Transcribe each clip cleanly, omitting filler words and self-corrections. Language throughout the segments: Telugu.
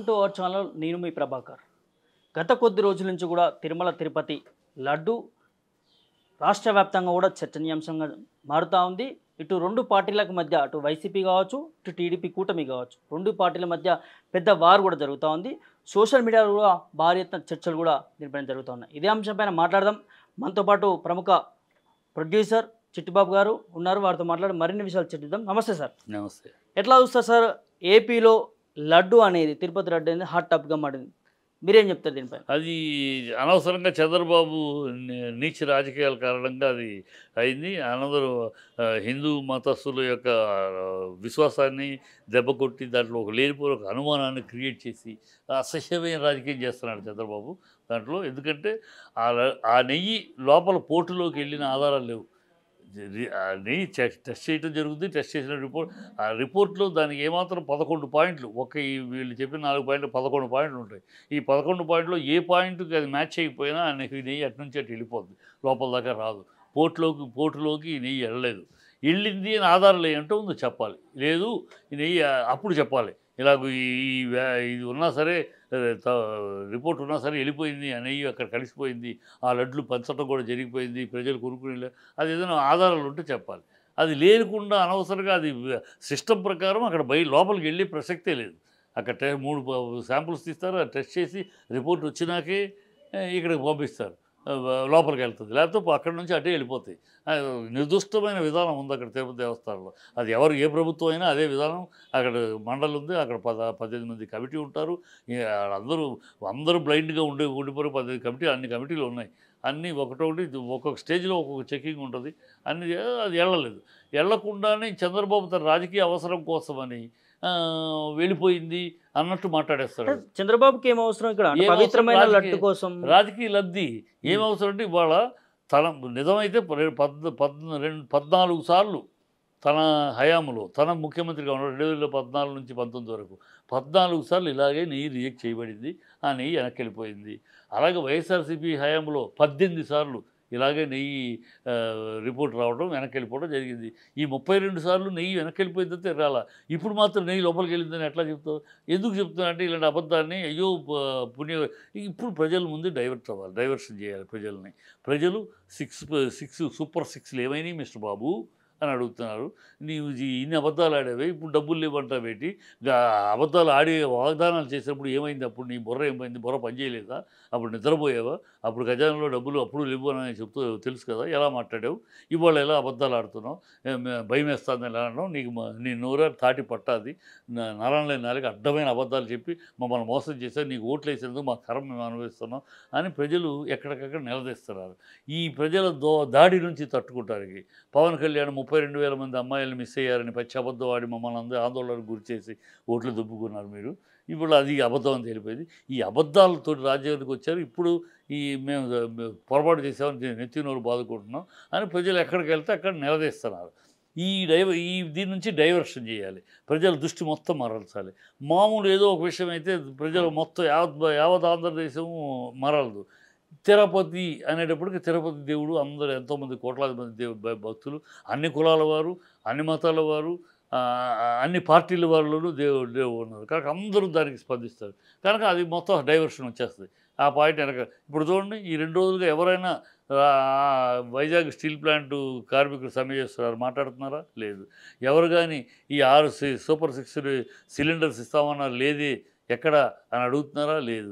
Welcome to our channel. నేను మీ ప్రభాకర్. గత కొద్ది రోజుల నుంచి కూడా తిరుమల తిరుపతి లడ్డు రాష్ట్ర వ్యాప్తంగా కూడా చర్చనీయాంశంగా మారుతూ ఉంది. ఇటు రెండు పార్టీలకు మధ్య, అటు వైసీపీ కావచ్చు, ఇటు టీడీపీ కూటమి కావచ్చు, రెండు పార్టీల మధ్య పెద్ద వార్ కూడా జరుగుతూ ఉంది. సోషల్ మీడియాలో కూడా భారీ ఎత్తున చర్చలు కూడా దీనిపైన జరుగుతూ ఉన్నాయి. ఇదే అంశంపైన మాట్లాడదాం. మనతో పాటు ప్రముఖ ప్రొడ్యూసర్ చిట్టిబాబు గారు ఉన్నారు. వారితో మాట్లాడి మరిన్ని విషయాలు చర్చిద్దాం. నమస్తే సార్. నమస్తే. ఎట్లా చూస్తారు సార్, ఏపీలో లడ్డు అనేది, తిరుపతి లడ్డు అనేది హాట్ టాపిక్గా మారింది. మీరేం చెప్తారు దీనిపై? అది అనవసరంగా చంద్రబాబు నీచ రాజకీయాల కారణంగా అది అయింది. అందరూ హిందూ మతస్థుల యొక్క విశ్వాసాన్ని దెబ్బకొట్టి దాంట్లో ఒక లేనిపోయిన ఒక అనుమానాన్ని క్రియేట్ చేసి అసహ్యమైన రాజకీయం చేస్తున్నాడు చంద్రబాబు దాంట్లో. ఎందుకంటే ఆ నెయ్యి లోపల పోటులోకి వెళ్ళిన ఆధారాలు లేవు. నెయ్యి టెస్ట్ చేయడం జరుగుతుంది. టెస్ట్ చేసిన ఆ రిపోర్ట్లో దానికి ఏమాత్రం 11 పాయింట్లు, వీళ్ళు చెప్పిన 4 పాయింట్లు 11 పాయింట్లు ఉంటాయి. ఈ 11 పాయింట్లో ఏ పాయింట్కి అది మ్యాచ్ చేయకపోయినా నెయ్యి అటు నుంచి అటు వెళ్ళిపోద్ది, లోపల దాకా రాదు. పోటులోకి ఈ నెయ్యి వెళ్ళలేదు. వెళ్ళింది అని ఆధారాలు ఏంటో ఉందో చెప్పాలి. లేదు ఈ నెయ్యి అప్పుడు చెప్పాలి. ఇలాగ ఇది ఉన్నా సరే, రిపోర్ట్ ఉన్నా సరే వెళ్ళిపోయింది, ఆ నెయ్యి అక్కడ కలిసిపోయింది, ఆ లడ్లు పంచడం కూడా జరిగిపోయింది, ప్రజలు కొనుక్కునే, అది ఏదైనా ఆధారాలు ఉంటే చెప్పాలి. అది లేకుండా అనవసరంగా అది సిస్టమ్ ప్రకారం అక్కడ లోపలికి వెళ్ళే ప్రసక్తే లేదు. అక్కడ 3 శాంపుల్స్ తీస్తారు, అది టెస్ట్ చేసి రిపోర్ట్ వచ్చినాకే ఇక్కడికి పంపిస్తారు, లోపలికి వెళ్తుంది. లేకపోతే అక్కడి నుంచి అటే వెళ్ళిపోతాయి. నిర్దిష్టమైన విధానం ఉంది అక్కడ తిరుపతి దేవస్థానంలో. అది ఏ ప్రభుత్వం అయినా అదే విధానం. అక్కడ మండలి ఉంది, అక్కడ 18 మంది కమిటీ ఉంటారు. అందరూ బ్లైండ్గా ఉండిపోయి 15 కమిటీ, అన్ని కమిటీలు ఉన్నాయి. అన్నీ ఒకటొకటి ఒక్కొక్క స్టేజ్లో ఒక్కొక్క చెకింగ్ ఉంటుంది. అది వెళ్ళకుండానే చంద్రబాబు తన రాజకీయ అవసరం కోసమని వెళ్ళిపోయింది అన్నట్టు మాట్లాడేస్తాడు. చంద్రబాబుకి ఏం అవసరం ఇక్కడ? పవిత్రమైన లడ్డు కోసం రాజకీయ లబ్ధి ఏం అవసరం అంటే, ఇవాళ తన నిజమైతే 14 సార్లు తన హయాంలో, తన ముఖ్యమంత్రిగా ఉన్నాడు 2014 నుంచి 19 వరకు 14 సార్లు ఇలాగే నెయ్యి రిజెక్ట్ చేయబడింది. ఆ నెయ్యి వెనక్కి వెళ్ళిపోయింది. అలాగే వైఎస్ఆర్సీపీ హయాంలో 18 సార్లు ఇలాగే నెయ్యి రిపోర్ట్ రావడం, వెనక్కి వెళ్ళిపోవడం జరిగింది. ఈ 32 సార్లు నెయ్యి వెనక్కి వెళ్ళిపోయిందంటే రాలా. ఇప్పుడు మాత్రం నెయ్యి లోపలికి వెళ్ళిందని ఎట్లా చెప్తావు? ఎందుకు చెప్తున్నా అంటే, ఇలాంటి అబద్ధాన్ని అయ్యో ఇప్పుడు ప్రజల ముందు డైవర్షన్ చేయాలి ప్రజల్ని. ప్రజలు 6 సూపర్ 6లు ఏమైనాయి మిస్టర్ బాబు అని అడుగుతున్నారు. నీవు ఇన్ని అబద్ధాలు ఆడావే, ఇప్పుడు డబ్బులు లేవంటావేటి? అబద్ధాలు ఆడి వాగ్దానాలు చేసినప్పుడు ఏమైంది? అప్పుడు నీ బుర్ర ఏమైంది? బుర్ర పనిచేయలేదా? అప్పుడు నిద్రపోయావా? అప్పుడు ఖజానాలో డబ్బులు అప్పుడు లేవు అని చెప్తూ తెలుసు కదా, ఎలా మాట్లాడావు? ఇవాళ ఎలా అబద్ధాలు ఆడుతున్నావు? భయం వేస్తుంది ఎలా అనడం? నీ నోరు తాటి పట్టాది. నరం లేని నాలుగు అడ్డమైన అబద్ధాలు చెప్పి మమ్మల్ని మోసం చేశారు, నీకు ఓట్లు వేసినందుకు మా కర్మ మేము అనుభవిస్తున్నాం అని ప్రజలు ఎక్కడికక్కడ నిలదీస్తున్నారు. ఈ ప్రజల దాడి నుంచి తట్టుకుంటానికి పవన్ కళ్యాణ్ 32,000 మంది అమ్మాయిలు మిస్ అయ్యారని పచ్చి అబద్ధం ఆడి మమ్మల్ని అందరూ ఆందోళనకు గురి చేసి ఓట్లు దుబ్బుకున్నారు మీరు. ఇప్పుడు అది అబద్ధం అని తెలిపోయింది. ఈ అబద్ధాలతో రాజ్యానికి వచ్చారు. ఇప్పుడు మేము పొరపాటు చేసామని నెత్తినోరు బాదుకుంటున్నాం అని ప్రజలు ఎక్కడికి వెళ్తే అక్కడ నిలదీస్తున్నారు. దీని నుంచి డైవర్షన్ చేయాలి, ప్రజల దృష్టి మొత్తం మరల్చాలి. మామూలు ఏదో ఒక విషయం అయితే ప్రజలు మొత్తం యావత్ ఆంధ్రదేశము మరలదు. తిరుపతి అనేటప్పటికి తిరుపతి దేవుడు అందరూ ఎంతోమంది కోట్లాది మంది భక్తులు, అన్ని కులాల వారు, అన్ని మతాల వారు, అన్ని పార్టీల వారిలోనూ దేవుడు ఉన్నారు కనుక అందరూ దానికి స్పందిస్తారు. కనుక అది మొత్తం డైవర్షన్ వచ్చేస్తుంది. ఆ పాయింట్ వెనక ఇప్పుడు చూడండి, ఈ 2 రోజులుగా ఎవరైనా వైజాగ్ స్టీల్ ప్లాంట్ కార్మికులు సమ్మె చేస్తున్నారు, మాట్లాడుతున్నారా? లేదు. ఎవరు కానీ ఈ 6 సూపర్ 6 సిలిండర్స్ ఇస్తామన్నారు, లేదే ఎక్కడ అని అడుగుతున్నారా? లేదు.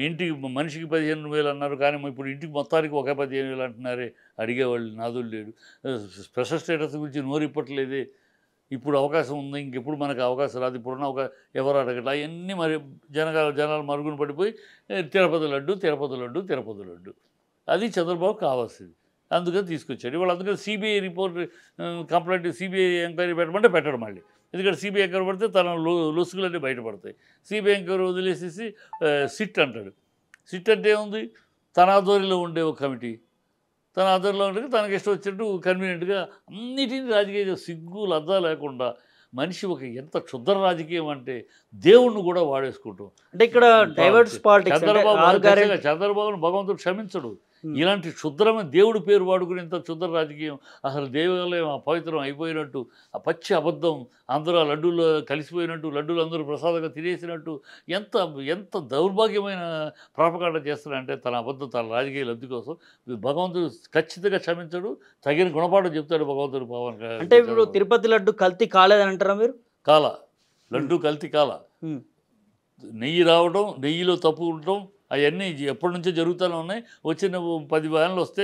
ఇంటికి మనిషికి 15,000 అన్నారు, కానీ ఇప్పుడు ఇంటికి మొత్తానికి 15,000 అంటున్నారే, అడిగేవాళ్ళు నాదులు లేడు. స్పెషల్ స్టేటస్ గురించి నోరు ఇప్పట్లేదే. ఇప్పుడు అవకాశం ఉంది, ఇంకెప్పుడు మనకు అవకాశం రాదు, ఇప్పుడున్న ఎవరు అడగట్లా. అవన్నీ మరి జనాలు మరుగున పడిపోయి తిరుపతి లడ్డు అది చంద్రబాబు కావాల్సింది, అందుకని తీసుకొచ్చాడు. ఇవాళ అందుకని CBI report complaint, CBI enquiry పెట్టమంటే పెట్టడం మళ్ళీ. ఎందుకంటే సిబిఐ ఎంక్వైరీ పడితే తన లొసుగులన్నీ బయటపడతాయి. సిబిఐ ఎంక్వైరీ వదిలేసేసి సిట్ అంటాడు. సిట్ అంటే ఏముంది? తన ఆధ్వర్యంలో ఉండే ఒక కమిటీ, తన ఆధ్వర్యంలో ఉండే తనకి ఇష్టం వచ్చినట్టు కన్వీనియంట్గా అన్నిటినీ రాజకీయ సిగ్గు లజ్జా లేకుండా మనిషి ఎంత క్షుద్ర రాజకీయం అంటే దేవుణ్ణి కూడా వాడేసుకుంటాం. అంటే ఇక్కడ డైవర్స్ పాలిటిక్స్. చంద్రబాబును భగవంతుడు క్షమించడు. ఇలాంటి క్షుద్రమైన దేవుడి పేరు వాడుకునేంత క్షుద్ర రాజకీయం, అసలు దేవాలయం అపవిత్రం అయిపోయినట్టు, ఆ పచ్చి అబద్ధం, అందరూ ఆ లడ్డూలో కలిసిపోయినట్టు, లడ్డూలు అందరూ ప్రసాదంగా తినేసినట్టు, ఎంత ఎంత దౌర్భాగ్యమైన ప్రాపకాండ చేస్తారంటే తన అబద్ధం, తన రాజకీయ లబ్ధి కోసం. భగవంతుడు ఖచ్చితంగా క్షమించడు, తగిన గుణపాఠం చెప్తాడు భగవంతుడు పవన్ అంటే ఇప్పుడు తిరుపతి లడ్డు కల్తీ కాలేదని అంటారా మీరు? కాల లడ్డు కల్తీ కాల, ఉమ్. నెయ్యి రావడం, నెయ్యిలో తప్పు ఉండటం అవన్నీ ఎప్పటి నుంచో జరుగుతూనే ఉన్నాయి. వచ్చిన 10 వ్యాన్లు వస్తే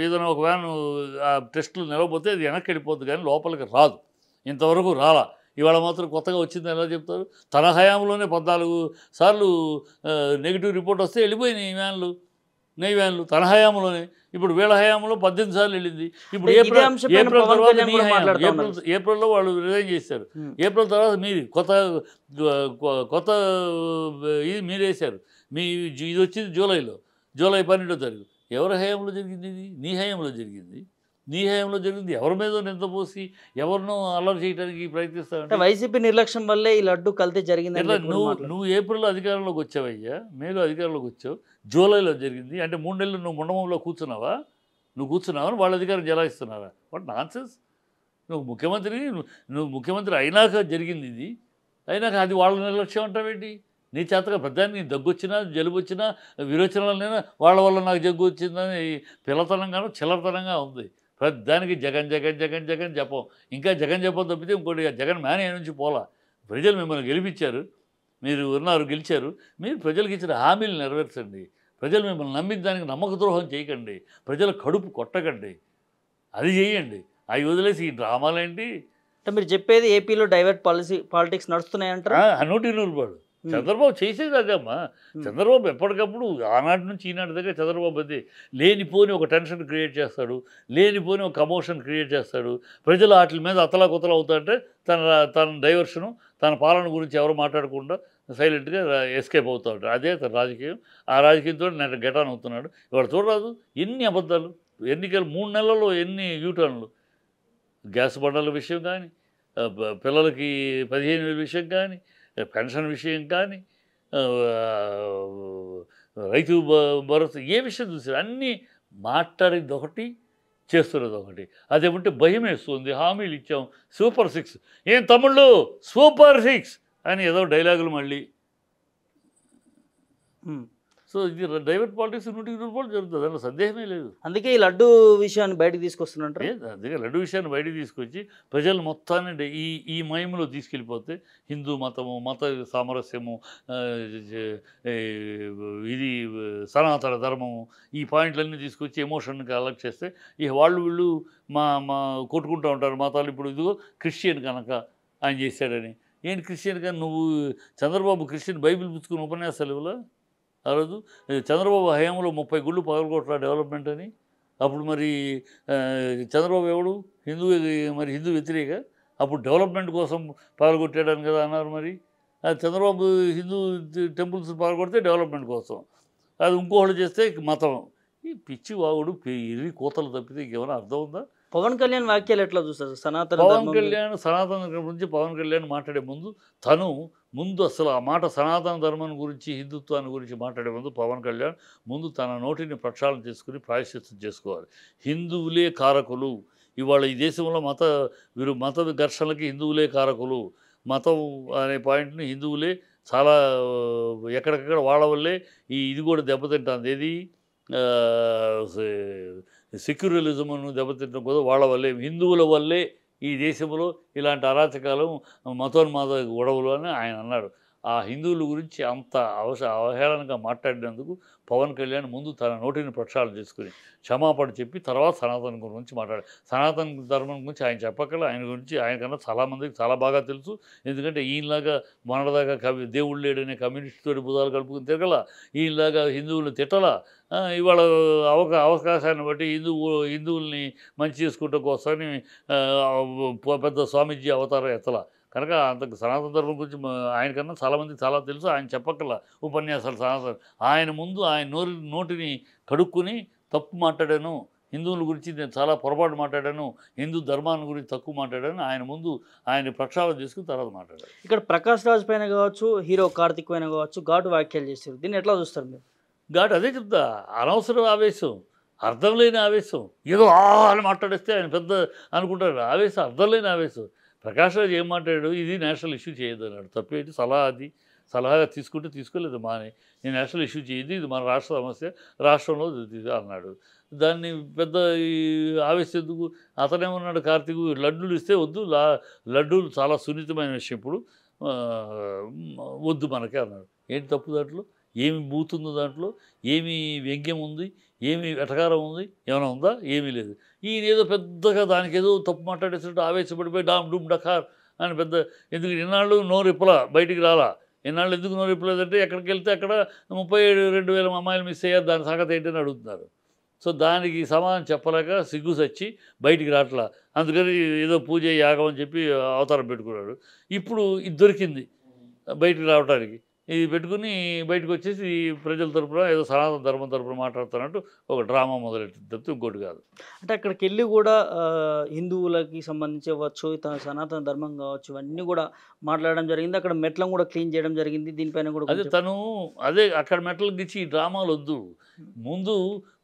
ఏదైనా ఒక వ్యాన్ ఆ టెస్టులు నిలవకపోతే అది వెనక్కి వెళ్ళిపోద్ది, కానీ లోపలికి రాదు. ఇంతవరకు రాలా. ఇవాళ మాత్రం కొత్తగా వచ్చిందని ఎలా చెప్తారు? తన హయాంలోనే 14 సార్లు నెగిటివ్ రిపోర్ట్ వస్తే వెళ్ళిపోయినాయి ఈ వ్యాన్లు, నెయ్యి వ్యాన్లు తన హయాంలోనే. ఇప్పుడు వీళ్ళ హయాంలో 18 సార్లు వెళ్ళింది. ఇప్పుడు ఏప్రిల్ తర్వాత ఏప్రిల్లో వాళ్ళు రిజైన్ చేశారు. ఏప్రిల్ తర్వాత మీరు కొత్త ఇది మీరు వేశారు. ఇది వచ్చింది జూలై 12వ తారీఖు. ఎవరి హయాంలో జరిగింది ఇది? నీ హయాంలో జరిగింది. నీ హయాంలో జరిగింది. ఎవరి మీద నింద పోసి ఎవరినో అల్లరి చేయడానికి ప్రయత్నిస్తావు? వైసీపీ నిర్లక్ష్యం వల్లే ఈ లడ్డు కల్తీ జరిగింది. నువ్వు ఏప్రిల్లో అధికారంలోకి వచ్చావయ్యా, మేలో అధికారంలోకి వచ్చావు, జూలైలో జరిగింది. అంటే 3 నెలలు నువ్వు మండపంలో కూర్చున్నావా? నువ్వు కూర్చున్నావని వాళ్ళ అధికారం జలాయిస్తున్నారా? What nonsense. నువ్వు ముఖ్యమంత్రి అయినాక జరిగింది ఇది. అయినాక అది వాళ్ళ నిర్లక్ష్యం అంటావేంటి? నీ చేతగా పెద్దానికి దగ్గు వచ్చినా, జలుబు వచ్చినా, విరోచనాలైనా వాళ్ళ వల్ల నాకు జగ్గు వచ్చిందని పిల్లతనంగాను చిల్లరతనంగా ఉంది. ప్రతిదానికి జగన్ జగన్ జగన్ జగన్ జపం. ఇంకా జగన్ జపం తప్పితే ఇంకోటి జగన్ మేనే నుంచి పోలా. ప్రజలు మిమ్మల్ని గెలిపించారు, మీరు ఉన్నారు, గెలిచారు. మీరు ప్రజలకు ఇచ్చిన హామీలు నెరవేర్చండి. ప్రజలు మిమ్మల్ని నమ్మిన దానికి నమ్మక ద్రోహం చేయకండి. ప్రజల కడుపు కొట్టకండి. అది చేయండి. అవి వదిలేసి ఈ డ్రామాలేంటి? అంటే మీరు చెప్పేది ఏపీలో డైవర్ట్ పాలిటిక్స్ నడుస్తున్నాయంటారా? 100% చంద్రబాబు చేసేది అదమ్మా. చంద్రబాబు ఎప్పటికప్పుడు ఆనాటి నుంచి ఈనాటి దగ్గర చంద్రబాబు అది లేనిపోని ఒక టెన్షన్ క్రియేట్ చేస్తాడు, లేనిపోని ఒక కమోషన్ క్రియేట్ చేస్తాడు. ప్రజలు వాటి మీద అతలాకుతల అవుతారంటే తన డైవర్షను, తన పాలన గురించి ఎవరు మాట్లాడకుండా సైలెంట్గా ఎస్కేప్ అవుతూ ఉంటాడు. అదే తన రాజకీయం. ఆ రాజకీయంతో నేను గెటాన్ అవుతున్నాడు. ఇవాళ చూడరాదు ఎన్ని అబద్ధాలు. ఎన్నికలు 3 నెలల్లో ఎన్ని యూటర్న్లు. గ్యాస్ బండల విషయం కానీ, పిల్లలకి 15,000 విషయం కానీ, పెన్షన్ విషయం కానీ, రైతు భరోసా, ఏ విషయం చూసారు అన్నీ మాట్లాడేది ఒకటి, చేస్తున్నది ఒకటి. అదేమంటే భయం వేస్తుంది. హామీలు ఇచ్చాం, సూపర్ 6 ఏం తమ్ముళ్ళు సూపర్ 6 అని ఏదో డైలాగులు మళ్ళీ. సో ఇది డైవర్ట్ పాలిటిక్స్ 100% జరుగుతుంది, అందులో సందేహమే లేదు. అందుకే ఈ లడ్డు విషయాన్ని బయటకు తీసుకొస్తున్నట్టు. అందుకే లడ్డు విషయాన్ని బయటకు తీసుకొచ్చి ప్రజలు మొత్తాన్ని ఈ మయంలో తీసుకెళ్ళిపోతే హిందూ మతము, మత సామరస్యము, ఇది సనాతన ధర్మము, ఈ పాయింట్లన్నీ తీసుకొచ్చి ఎమోషన్కి అలర్ట్ చేస్తే ఇక వీళ్ళు మా కొట్టుకుంటూ ఉంటారు మతాలు. ఇప్పుడు ఇదిగో క్రిస్టియన్ కనుక ఆయన చేశాడని. ఏంటి క్రిస్టియన్ కానీ నువ్వు చంద్రబాబు క్రిస్టియన్ బైబిల్ పుచ్చుకుని ఉపన్యాసాలు ఇవ్వలా? ఆ రోజు చంద్రబాబు హయాంలో 30 గుళ్ళు పగలగొట్టాల డెవలప్మెంట్ అని. అప్పుడు మరి చంద్రబాబు ఎవడు? మరి హిందూ వ్యతిరేక. అప్పుడు డెవలప్మెంట్ కోసం పగలగొట్టాడని కదా అన్నారు. మరి చంద్రబాబు హిందూ టెంపుల్స్ పగలగొడితే డెవలప్మెంట్ కోసం, అది ఇంకోళ్ళు చేస్తే మతం. ఈ పిచ్చి వాగుడు ఇవి కోతలు తప్పితే ఇంకేమైనా అర్థం ఉందా? పవన్ కళ్యాణ్ వాక్యాలు ఎట్లా చూస్తారు? సనాతన గురించి పవన్ కళ్యాణ్ మాట్లాడే ముందు అసలు ఆ మాట సనాతన ధర్మం గురించి, హిందుత్వాన్ని గురించి మాట్లాడే ముందు పవన్ కళ్యాణ్ తన నోటిని ప్రక్షాళన చేసుకుని ప్రాయశ్చిత్తం చేసుకోవాలి. హిందువులే కారకులు. ఇవాళ ఈ దేశంలో మత ఘర్షణలకి హిందువులే కారకులు. మతం అనే పాయింట్ని హిందువులే చాలా ఎక్కడికక్కడ వాళ్ళ వల్లే ఇది కూడా దెబ్బతింటుంది. ఏది సెక్యులరిజంను దెబ్బతింటడం కూడా వాళ్ళ వల్లే, హిందువుల వల్లే ఈ దేశంలో ఇలాంటి అరాచకాలు, మతోన్మాద గొడవలు అని ఆయన అన్నాడు. ఆ హిందువుల గురించి అంత అవహేళనగా మాట్లాడినందుకు పవన్ కళ్యాణ్ ముందు తన నోటిని ప్రక్షాళన చేసుకుని క్షమాపణ చెప్పి తర్వాత సనాతన గురించి మాట్లాడారు. సనాతన ధర్మం గురించి ఆయన చెప్పగల, ఆయన గురించి ఆయనకన్నా చాలామందికి చాలా బాగా తెలుసు. ఎందుకంటే ఈయనలాగా మొన్నటిదాకా దేవుడు లేడనే కమ్యూనిస్టుతోటి బుధాలు కలుపుకుని తిరగల, ఈయనలాగా హిందువులు తిట్టలా. ఇవాళ అవకాశాన్ని బట్టి హిందువుల్ని మంచి చేసుకుంటూ కోసమని పెద్ద స్వామీజీ అవతారం ఎత్తలా. కనుక అంత సనాతన ధర్మం గురించి ఆయనకన్నా చాలామందికి చాలా తెలుసు. ఆయన చెప్పక్కల ఉపన్యాసాలు సనాతన. ఆయన ముందు ఆయన నోటిని కడుక్కుని తప్పు మాట్లాడాను, హిందువుల గురించి నేను చాలా పొరపాటు మాట్లాడాను, హిందూ ధర్మాన్ని గురించి తక్కువ మాట్లాడాను, ఆయన ముందు ఆయన ప్రక్షాళన చేసుకుని తర్వాత మాట్లాడారు. ఇక్కడ ప్రకాష్ రాజ్ పైన కావచ్చు, హీరో కార్తిక్ పైన కావచ్చు ఘాటు వ్యాఖ్యలు చేశారు. దీన్ని ఎట్లా చూస్తారు మీరు? కాబట్టి అదే చెప్తా, అనవసరం ఆవేశం, అర్థం లేని ఆవేశం, ఏదో అని మాట్లాడేస్తే ఆయన పెద్ద అనుకుంటాడు. ఆవేశం అర్థం లేని ఆవేశం. ప్రకాష్ రాజ్ ఏం మాట్లాడాడు, ఇది నేషనల్ ఇష్యూ చేయొద్దు అన్నాడు. తప్పేంటి? సలహాగా తీసుకుంటే తీసుకోలేదు మానే. నేను నేషనల్ ఇష్యూ చేయదు, ఇది మన రాష్ట్ర సమస్య, రాష్ట్రంలో అన్నాడు. దాన్ని పెద్ద ఈ ఆవేశం ఎందుకు? అతనేమన్నాడు, కార్తీక్ లడ్డూలు ఇస్తే వద్దు, లడ్డూలు చాలా సున్నితమైన విషయం ఇప్పుడు, ఆ, వద్దు మనకే అన్నాడు. ఏంటి తప్పు దాంట్లో? ఏమి బూతుందో దాంట్లో? ఏమి వ్యంగ్యం ఉంది? ఏమి వెటకారం ఉంది? ఏమైనా ఉందా? ఏమీ లేదు. ఈయన ఏదో పెద్దగా దానికి ఏదో తప్పు మాట్లాడేసినట్టు ఆవేశపడిపోయి డామ్ డూమ్ డకార్ అని పెద్ద, ఎందుకు ఇన్నాళ్ళు నోరు ఇప్పలా, బయటికి రాలా. ఇన్నాళ్ళు ఎందుకు నోరు ఇప్పలేదంటే ఎక్కడికి వెళ్తే అక్కడ 32,000 అమ్మాయిలు మిస్ అయ్యారు, దాని సంగతి ఏంటని అడుగుతున్నారు. సో దానికి సమాధానం చెప్పలేక సిగ్గు సచ్చి బయటికి రావట్లా. అందుకని ఏదో పూజ యాగం అని చెప్పి అవతారం పెట్టుకున్నాడు. ఇప్పుడు ఇది దొరికింది బయటికి రావడానికి. ఇది పెట్టుకుని బయటకు వచ్చేసి ప్రజల తరపున ఏదో సనాతన ధర్మం తరపున మాట్లాడుతున్నట్టు ఒక డ్రామా మొదలెట్టింది తప్పితే ఇంకోటి కాదు. అంటే అక్కడికి వెళ్ళి కూడా హిందువులకి సంబంధించి అవ్వచ్చు, సనాతన ధర్మం కావచ్చు, ఇవన్నీ కూడా మాట్లాడడం జరిగింది. అక్కడ మెట్లను కూడా క్లీన్ చేయడం జరిగింది. దీనిపైన కూడా అదే తను అదే అక్కడ మెట్టలు గిచ్చి ఈ డ్రామాలు వద్దు. ముందు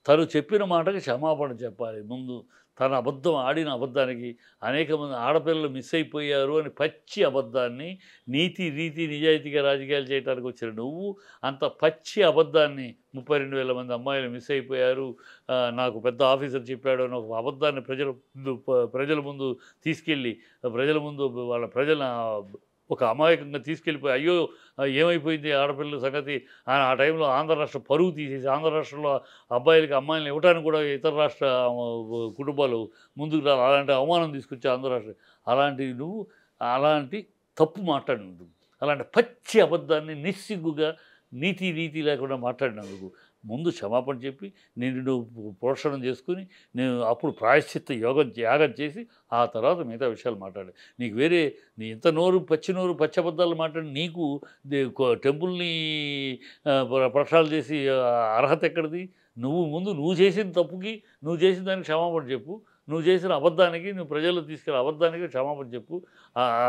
తను చెప్పిన మాటకి క్షమాపణ చెప్పాలి. ముందు తన ఆడిన అబద్ధానికి అనేక మంది ఆడపిల్లలు మిస్ అయిపోయారు అని పచ్చి అబద్ధాన్ని, నీతి రీతి నిజాయితీగా రాజకీయాలు చేయడానికి వచ్చిన నువ్వు అంత పచ్చి అబద్ధాన్ని, 32,000 మంది అమ్మాయిలు మిస్ అయిపోయారు, నాకు పెద్ద ఆఫీసర్ చెప్పాడు అని ఒక అబద్ధాన్ని ప్రజల ముందు తీసుకెళ్ళి ప్రజల ఒక అమాయకంగా తీసుకెళ్ళిపోయి అయ్యో ఏమైపోయింది ఆడపిల్లల సంగతి ఆ టైంలో ఆంధ్ర రాష్ట్ర పరువు తీసేసి, ఆంధ్ర రాష్ట్రంలో అబ్బాయిలకి అమ్మాయిలను ఇవ్వడానికి కూడా ఇతర రాష్ట్ర కుటుంబాలు ముందుకు రాలి, అలాంటి అవమానం తీసుకొచ్చి ఆంధ్ర రాష్ట్రం, అలాంటి తప్పు మాట్లాడినందుకు, అలాంటి పచ్చి అబద్ధాన్ని నిస్సిగ్గుగా నీతి లేకుండా మాట్లాడినందుకు ముందు క్షమాపణ చెప్పి నేను పోషణం చేసుకుని నేను అప్పుడు ప్రాయశ్చిత్త యాగం చేసి ఆ తర్వాత మిగతా విషయాలు మాట్లాడాలి. నీకు నీ ఎంత పచ్చి అబద్ధాలు మాట్లాడి నీకు టెంపుల్ని ప్రక్షాళన చేసి అర్హత ఎక్కడిది? నువ్వు చేసిన తప్పుకి నువ్వు చేసిన దానికి క్షమాపణ చెప్పు. నువ్వు చేసిన అబద్ధానికి, నువ్వు ప్రజల్లో తీసుకెళ్ళిన అబద్ధానికి క్షమాపణ చెప్పు.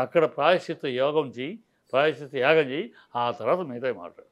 అక్కడ ప్రాయశ్చిత్త యాగం చేయి, ఆ తర్వాత మిగతా మాట్లాడు.